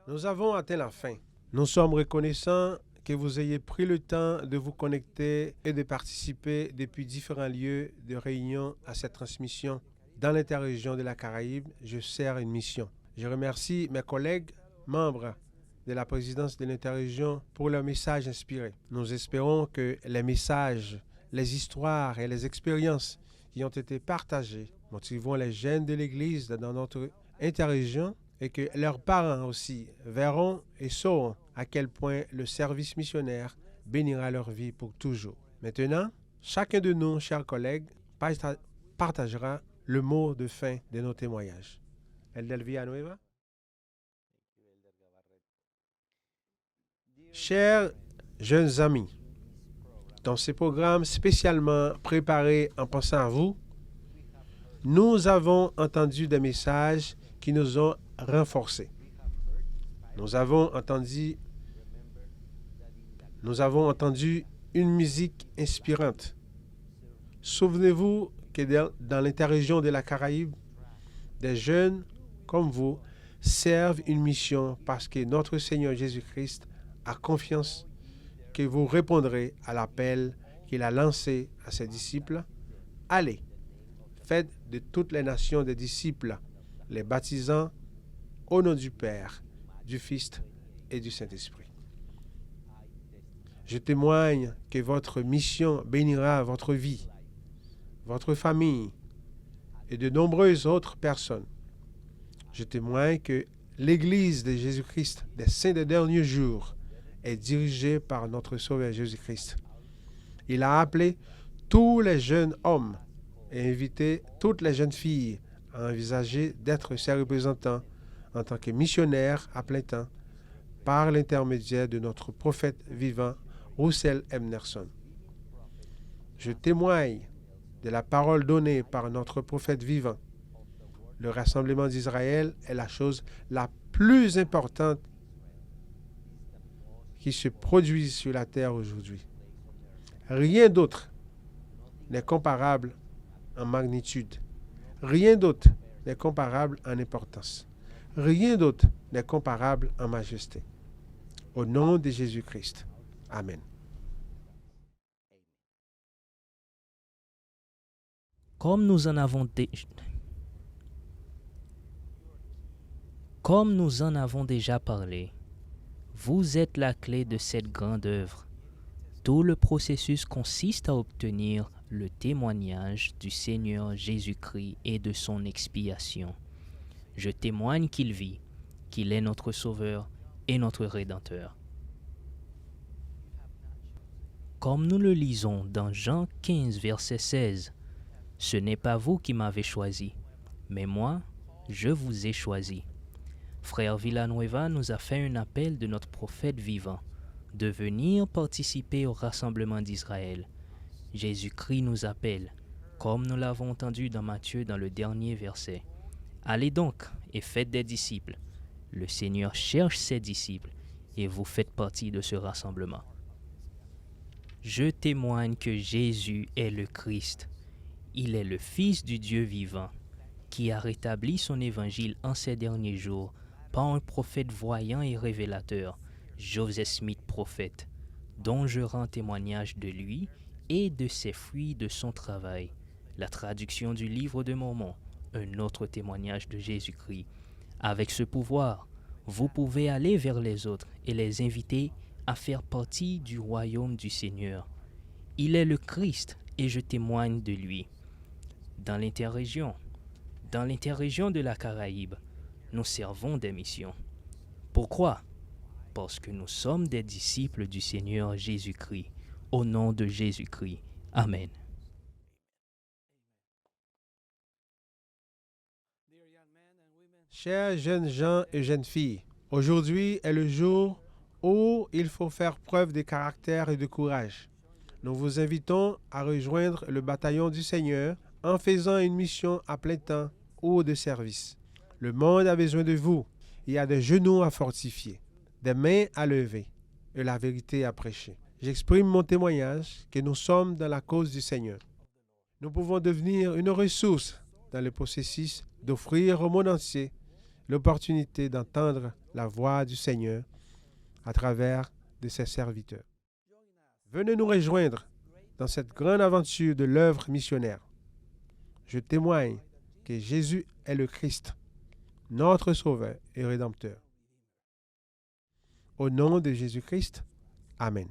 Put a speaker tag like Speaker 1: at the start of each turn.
Speaker 1: Nous avons atteint la fin. Nous sommes reconnaissants que vous ayez pris le temps de vous connecter et de participer depuis différents lieux de réunion à cette transmission. Dans l'interrégion de la Caraïbe, je sers une mission. Je remercie mes collègues, membres de la présidence de l'interrégion pour leurs messages inspirés. Nous espérons que les messages, les histoires et les expériences qui ont été partagées motiveront les jeunes de l'Église dans notre interrégion et que leurs parents aussi verront et sauront à quel point le service missionnaire bénira leur vie pour toujours. Maintenant, chacun de nous, chers collègues, partagera le mot de fin de nos témoignages. Elder Villanueva. Chers jeunes amis, dans ce programme spécialement préparé en pensant à vous, nous avons entendu des messages qui nous ont renforcés. Nous avons entendu une musique inspirante. Souvenez-vous que dans l'interrégion de la Caraïbe, des jeunes comme vous servent une mission parce que notre Seigneur Jésus-Christ a confiance que vous répondrez à l'appel qu'il a lancé à ses disciples. Allez, faites de toutes les nations des disciples, les baptisant au nom du Père, du Fils et du Saint-Esprit. Je témoigne que votre mission bénira votre vie, votre famille et de nombreuses autres personnes. Je témoigne que l'Église de Jésus-Christ des saints des derniers jours est dirigée par notre Sauveur Jésus-Christ. Il a appelé tous les jeunes hommes et invité toutes les jeunes filles à envisager d'être ses représentants en tant que missionnaires à plein temps par l'intermédiaire de notre prophète vivant, Russell M. Nelson. Je témoigne de la parole donnée par notre prophète vivant. Le rassemblement d'Israël est la chose la plus importante qui se produit sur la terre aujourd'hui. Rien d'autre n'est comparable en magnitude. Rien d'autre n'est comparable en importance. Rien d'autre n'est comparable en majesté. Au nom de Jésus-Christ. Amen.
Speaker 2: Comme nous en avons déjà parlé, vous êtes la clé de cette grande œuvre. Tout le processus consiste à obtenir le témoignage du Seigneur Jésus-Christ et de son expiation. Je témoigne qu'il vit, qu'il est notre Sauveur et notre Rédempteur. Comme nous le lisons dans Jean 15, verset 16, « Ce n'est pas vous qui m'avez choisi, mais moi, je vous ai choisi. » Frère Villanueva nous a fait un appel de notre prophète vivant, de venir participer au rassemblement d'Israël. Jésus-Christ nous appelle, comme nous l'avons entendu dans Matthieu dans le dernier verset. Allez donc et faites des disciples. Le Seigneur cherche ses disciples et vous faites partie de ce rassemblement. Je témoigne que Jésus est le Christ. Il est le Fils du Dieu vivant, qui a rétabli son évangile en ces derniers jours par un prophète voyant et révélateur, Joseph Smith prophète, dont je rends témoignage de lui et de ses fruits de son travail. La traduction du livre de Mormon, un autre témoignage de Jésus-Christ. Avec ce pouvoir, vous pouvez aller vers les autres et les inviter à faire partie du royaume du Seigneur. Il est le Christ et je témoigne de lui. Dans l'interrégion de la Caraïbe, nous servons des missions. Pourquoi? Parce que nous sommes des disciples du Seigneur Jésus-Christ. Au nom de Jésus-Christ. Amen.
Speaker 1: Chers jeunes gens et jeunes filles, aujourd'hui est le jour où il faut faire preuve de caractère et de courage. Nous vous invitons à rejoindre le bataillon du Seigneur en faisant une mission à plein temps ou de service. Le monde a besoin de vous. Il y a des genoux à fortifier, des mains à lever et la vérité à prêcher. J'exprime mon témoignage que nous sommes dans la cause du Seigneur. Nous pouvons devenir une ressource dans le processus d'offrir au monde entier l'opportunité d'entendre la voix du Seigneur à travers de ses serviteurs. Venez nous rejoindre dans cette grande aventure de l'œuvre missionnaire. Je témoigne que Jésus est le Christ, notre Sauveur et Rédempteur. Au nom de Jésus-Christ, Amen.